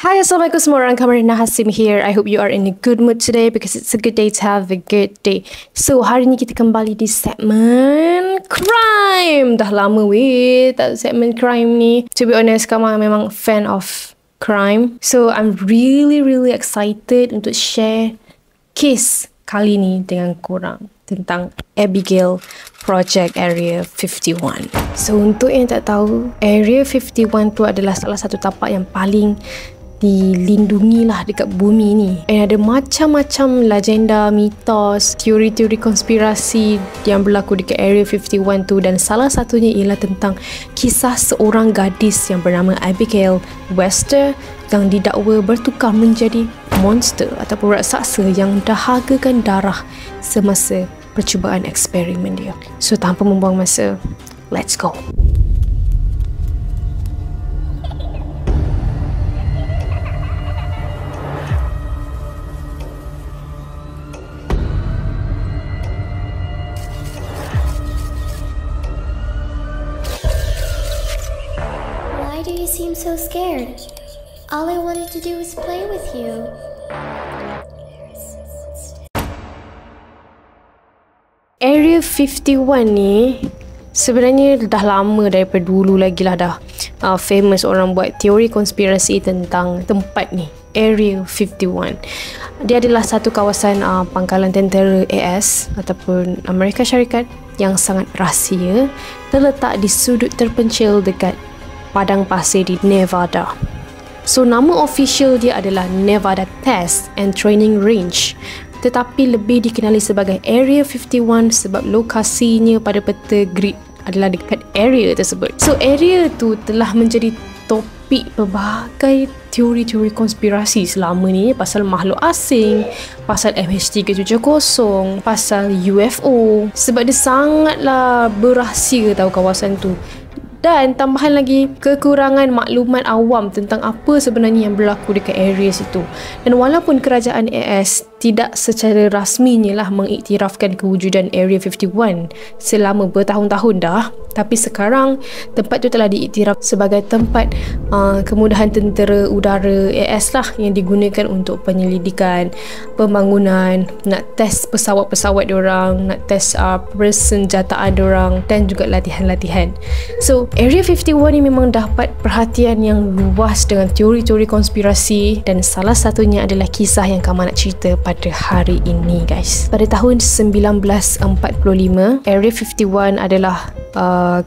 Hi, Assalamualaikum semua orang. Kamarina Hasim here. I hope you are in a good mood today because it's a good day to have a good day. So, hari ni kita kembali di segmen crime. Dah lama weh tak segmen crime ni. To be honest, Kamar memang fan of crime. So, I'm really excited untuk share case kali ni dengan korang tentang Abigail Project Area 51. So, untuk yang tak tahu, Area 51 tu adalah salah satu tapak yang paling dilindungi lah dekat bumi ni. And ada macam-macam legenda, mitos, teori-teori konspirasi yang berlaku dekat Area 51 tu, dan salah satunya ialah tentang kisah seorang gadis yang bernama Abigail Webster yang didakwa bertukar menjadi monster ataupun raksasa yang dahagakan darah semasa percubaan eksperimen dia. So tanpa membuang masa, let's go. Why do you seem so scared? All I wanted to do was play with you. Area 51 ni sebenarnya dah lama, daripada dulu lagi lah dah famous orang buat teori konspirasi tentang tempat ni, Area 51. Dia adalah satu kawasan pangkalan tentera AS ataupun Amerika Syarikat yang sangat rahsia, terletak di sudut terpencil dekat padang pasir di Nevada. So nama official dia adalah Nevada Test and Training Range, tetapi lebih dikenali sebagai Area 51 sebab lokasinya pada peta grid adalah dekat area tersebut. So area tu telah menjadi topik pelbagai teori-teori konspirasi selama ni, pasal makhluk asing, pasal MH370, pasal UFO, sebab dia sangatlah berahsia tahu kawasan tu. Dan tambahan lagi, kekurangan maklumat awam tentang apa sebenarnya yang berlaku dekat area situ. Dan walaupun kerajaan AS tidak secara rasminya lah mengiktirafkan kewujudan Area 51 selama bertahun-tahun dah, tapi sekarang tempat tu telah diiktiraf sebagai tempat kemudahan tentera udara AS lah, yang digunakan untuk penyelidikan, pembangunan, nak test pesawat-pesawat diorang, nak test persenjataan diorang, dan juga latihan-latihan. So Area 51 ni memang dapat perhatian yang luas dengan teori-teori konspirasi, dan salah satunya adalah kisah yang Kama nak cerita pada hari ini, guys. Pada tahun 1945, Area 51 adalah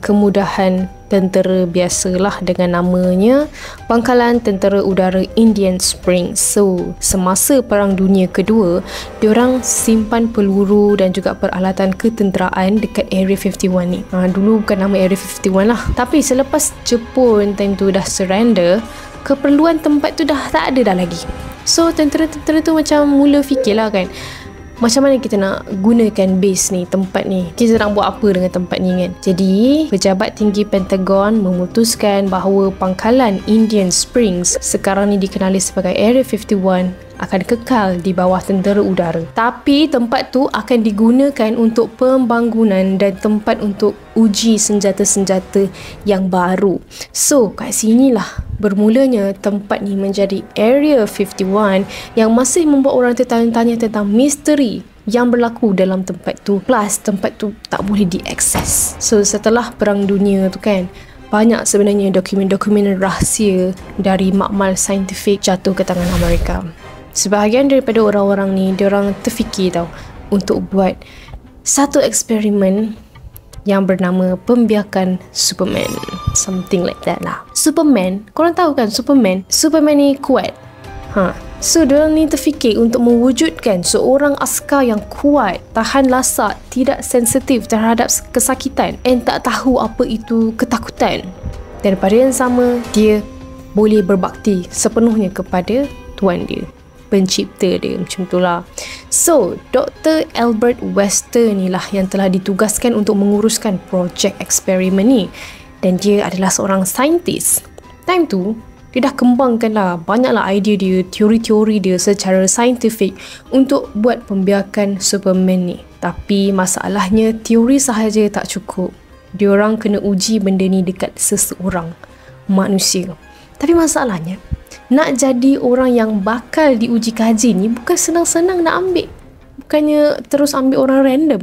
kemudahan tentera biasalah dengan namanya Pangkalan Tentera Udara Indian Springs. So semasa Perang Dunia Kedua, diorang simpan peluru dan juga peralatan ketenteraan dekat Area 51 ni. Dulu bukan nama Area 51 lah, tapi selepas Jepun time tu dah surrender, keperluan tempat tu dah tak ada dah lagi. So tentera-tentera tu macam mula fikirlah kan, macam mana kita nak gunakan base ni, tempat ni, kita nak buat apa dengan tempat ni kan. Jadi pejabat tinggi Pentagon memutuskan bahawa Pangkalan Indian Springs, sekarang ni dikenali sebagai Area 51, akan kekal di bawah tentera udara. Tapi tempat tu akan digunakan untuk pembangunan dan tempat untuk uji senjata-senjata yang baru. So kat sinilah bermulanya tempat ni menjadi Area 51 yang masih membuat orang tertanya-tanya tentang misteri yang berlaku dalam tempat tu. Plus tempat tu tak boleh diakses. So setelah Perang Dunia tu kan, banyak sebenarnya dokumen-dokumen rahsia dari makmal saintifik jatuh ke tangan Amerika. Sebahagian daripada orang-orang ni, diorang terfikir tau untuk buat satu eksperimen yang bernama pembiakan Superman, something like that lah. Superman, korang tahu kan Superman ni kuat. So diorang ni terfikir untuk mewujudkan seorang askar yang kuat, tahan lasak, tidak sensitif terhadap kesakitan, and tak tahu apa itu ketakutan. Dan pada yang sama, dia boleh berbakti sepenuhnya kepada tuan dia, pencipta dia, macam tu lah. So Dr. Albert Webster ni lah yang telah ditugaskan untuk menguruskan projek eksperimen ni, dan dia adalah seorang saintis. Time tu dia dah kembangkan lah banyaklah idea dia, teori-teori dia secara saintifik untuk buat pembiakan Superman ni. Tapi masalahnya teori sahaja tak cukup, diorang kena uji benda ni dekat seseorang manusia. Tapi masalahnya, nak jadi orang yang bakal diuji kaji ni bukan senang-senang nak ambil. Bukannya terus ambil orang random.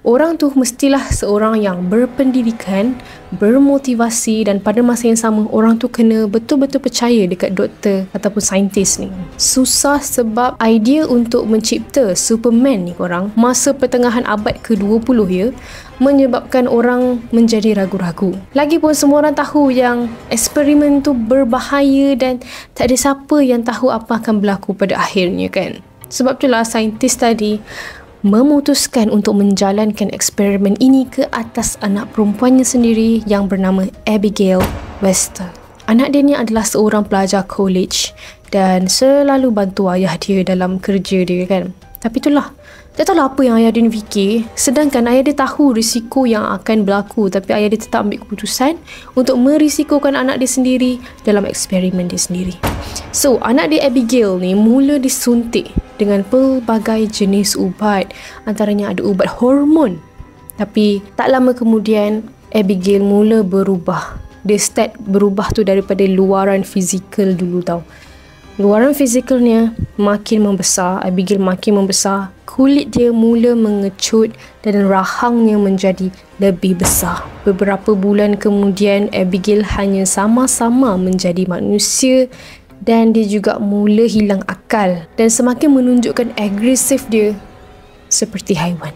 Orang tu mestilah seorang yang berpendidikan, bermotivasi, dan pada masa yang sama orang tu kena betul-betul percaya dekat doktor ataupun saintis ni. Susah sebab idea untuk mencipta Superman ni korang masa pertengahan abad ke-20 ya, menyebabkan orang menjadi ragu-ragu. Lagipun semua orang tahu yang eksperimen tu berbahaya dan tak ada siapa yang tahu apa akan berlaku pada akhirnya kan. Sebab itulah saintis tadi memutuskan untuk menjalankan eksperimen ini ke atas anak perempuannya sendiri yang bernama Abigail Webster. Anak dia ni adalah seorang pelajar college dan selalu bantu ayah dia dalam kerja dia kan. Tapi itulah, tak tahulah apa yang ayah dia ni fikir. Sedangkan ayah dia tahu risiko yang akan berlaku, tapi ayah dia tetap ambil keputusan untuk merisikokan anak dia sendiri dalam eksperimen dia sendiri. So, anak dia Abigail ni mula disuntik dengan pelbagai jenis ubat. Antaranya ada ubat hormon. Tapi tak lama kemudian Abigail mula berubah. Dia start berubah tu daripada luaran fizikal dulu tau. Luaran fizikalnya makin membesar, Abigail makin membesar, kulit dia mula mengecut dan rahangnya menjadi lebih besar. Beberapa bulan kemudian Abigail hanya sama-sama menjadi manusia dan dia juga mula hilang akal dan semakin menunjukkan agresif dia seperti haiwan.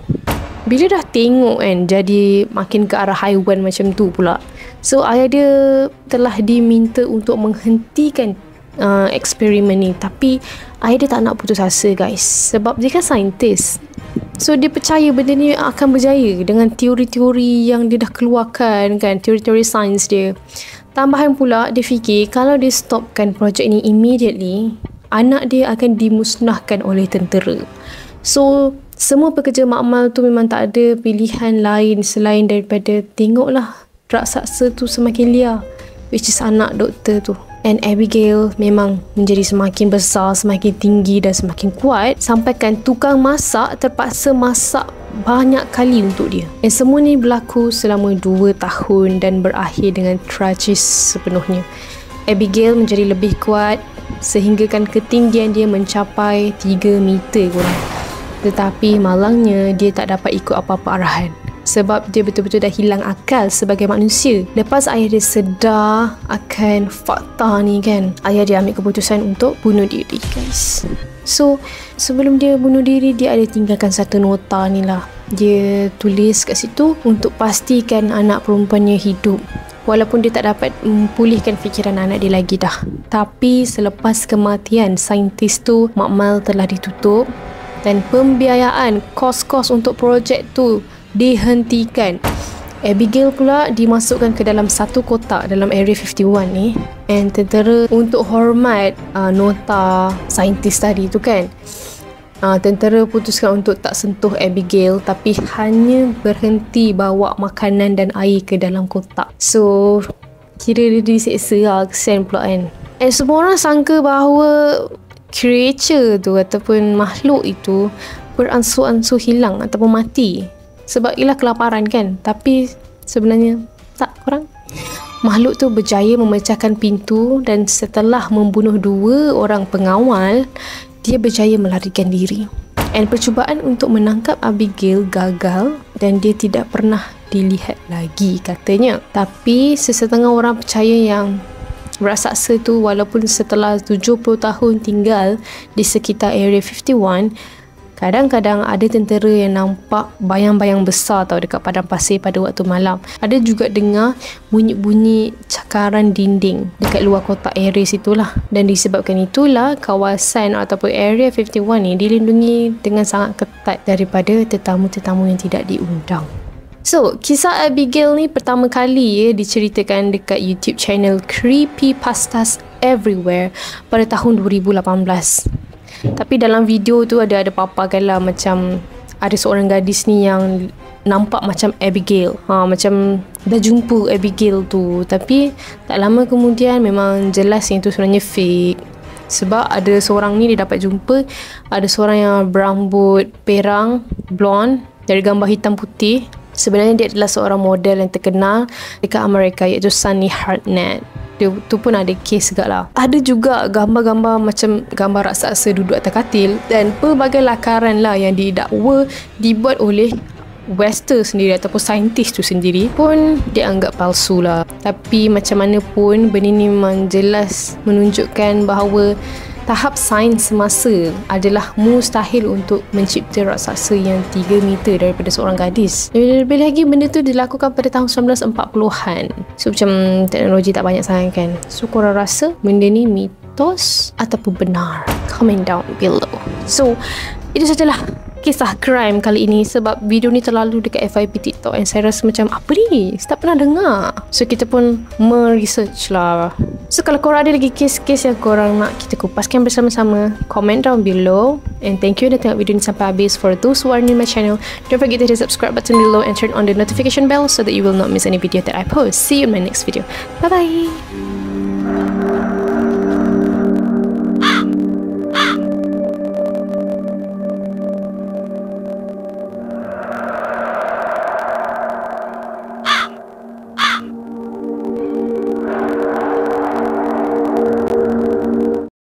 Bila dah tengok kan jadi makin ke arah haiwan macam tu pula, so ayah dia telah diminta untuk menghentikan eksperimen ni. Tapi ayah dia tak nak putus asa guys, sebab dia kan saintis. So dia percaya benda ni akan berjaya dengan teori-teori yang dia dah keluarkan kan, teori-teori sains dia. Tambahan pula dia fikir kalau dia stopkan projek ni immediately, anak dia akan dimusnahkan oleh tentera. So semua pekerja makmal tu memang tak ada pilihan lain selain daripada tengoklah raksasa tu semakin liar, which is anak doktor tu. And Abigail memang menjadi semakin besar, semakin tinggi dan semakin kuat sampaikan tukang masak terpaksa masak banyak kali untuk dia. Dan semua ni berlaku selama 2 tahun dan berakhir dengan tragis sepenuhnya. Abigail menjadi lebih kuat sehinggakan ketinggian dia mencapai 3 meter korang. Tetapi malangnya dia tak dapat ikut apa-apa arahan. Sebab dia betul-betul dah hilang akal sebagai manusia. Lepas ayah dia sedar akan fakta ni kan, ayah dia ambil keputusan untuk bunuh diri guys. So sebelum dia bunuh diri, dia ada tinggalkan satu nota ni lah. Dia tulis kat situ untuk pastikan anak perempuannya hidup. Walaupun dia tak dapat pulihkan fikiran anak dia lagi dah. Tapi selepas kematian saintis tu, makmal telah ditutup dan pembiayaan kos-kos untuk projek tu dihentikan. Abigail pula dimasukkan ke dalam satu kotak dalam Area 51 ni, and tentera untuk hormat nota saintis tadi tu kan, tentera putuskan untuk tak sentuh Abigail tapi hanya berhenti bawa makanan dan air ke dalam kotak. So kira dia diseksa lah, kesian pula kan. And semua orang sangka bahawa creature tu ataupun makhluk itu beransur-ansur hilang ataupun mati sebab ialah kelaparan kan. Tapi sebenarnya tak korang. Makhluk tu berjaya memecahkan pintu dan setelah membunuh 2 orang pengawal, dia berjaya melarikan diri. Dan percubaan untuk menangkap Abigail gagal dan dia tidak pernah dilihat lagi katanya. Tapi sesetengah orang percaya yang raksasa tu walaupun setelah 70 tahun tinggal di sekitar Area 51, kadang-kadang ada tentera yang nampak bayang-bayang besar tau dekat padang pasir pada waktu malam. Ada juga dengar bunyi-bunyi cakaran dinding dekat luar kotak area situlah. Dan disebabkan itulah kawasan ataupun Area 51 ni dilindungi dengan sangat ketat daripada tetamu-tetamu yang tidak diundang. So, kisah Abigail ni pertama kali diceritakan dekat YouTube channel Creepypastas Everywhere pada tahun 2018. Tapi dalam video tu ada paparkan lah macam ada seorang gadis ni yang nampak macam Abigail. Macam dah jumpa Abigail tu. Tapi tak lama kemudian memang jelas yang tu sebenarnya fake. Sebab ada seorang ni dia dapat jumpa, ada seorang yang berambut perang, blonde, dari gambar hitam putih. Sebenarnya dia adalah seorang model yang terkenal dekat Amerika, iaitu Sunny Hartnett. Dia tu pun ada kes juga lah. Ada juga gambar-gambar macam gambar raksasa duduk atas katil, dan pelbagai lakaran lah yang didakwa dibuat oleh Wester sendiri ataupun saintis tu sendiri pun dia anggap palsu lah. Tapi macam mana pun, benda ni memang jelas menunjukkan bahawa tahap sains semasa adalah mustahil untuk mencipta raksasa yang 3 meter daripada seorang gadis. Lebih lagi benda tu dilakukan pada tahun 1940-an. So macam teknologi tak banyak sangat kan. So korang rasa benda ni mitos ataupun benar? Comment down below. So itu sajalah kisah crime kali ini, sebab video ni terlalu dekat FYP TikTok and saya rasa macam apa ni? Saya tak pernah dengar. So kita pun meresearch lah. So kalau korang ada lagi kes-kes yang korang nak kita kupaskan bersama-sama, comment down below. And thank you dah tengok video ni sampai habis. For those who are new to my channel, don't forget to hit the subscribe button below and turn on the notification bell so that you will not miss any video that I post. See you in my next video. Bye bye.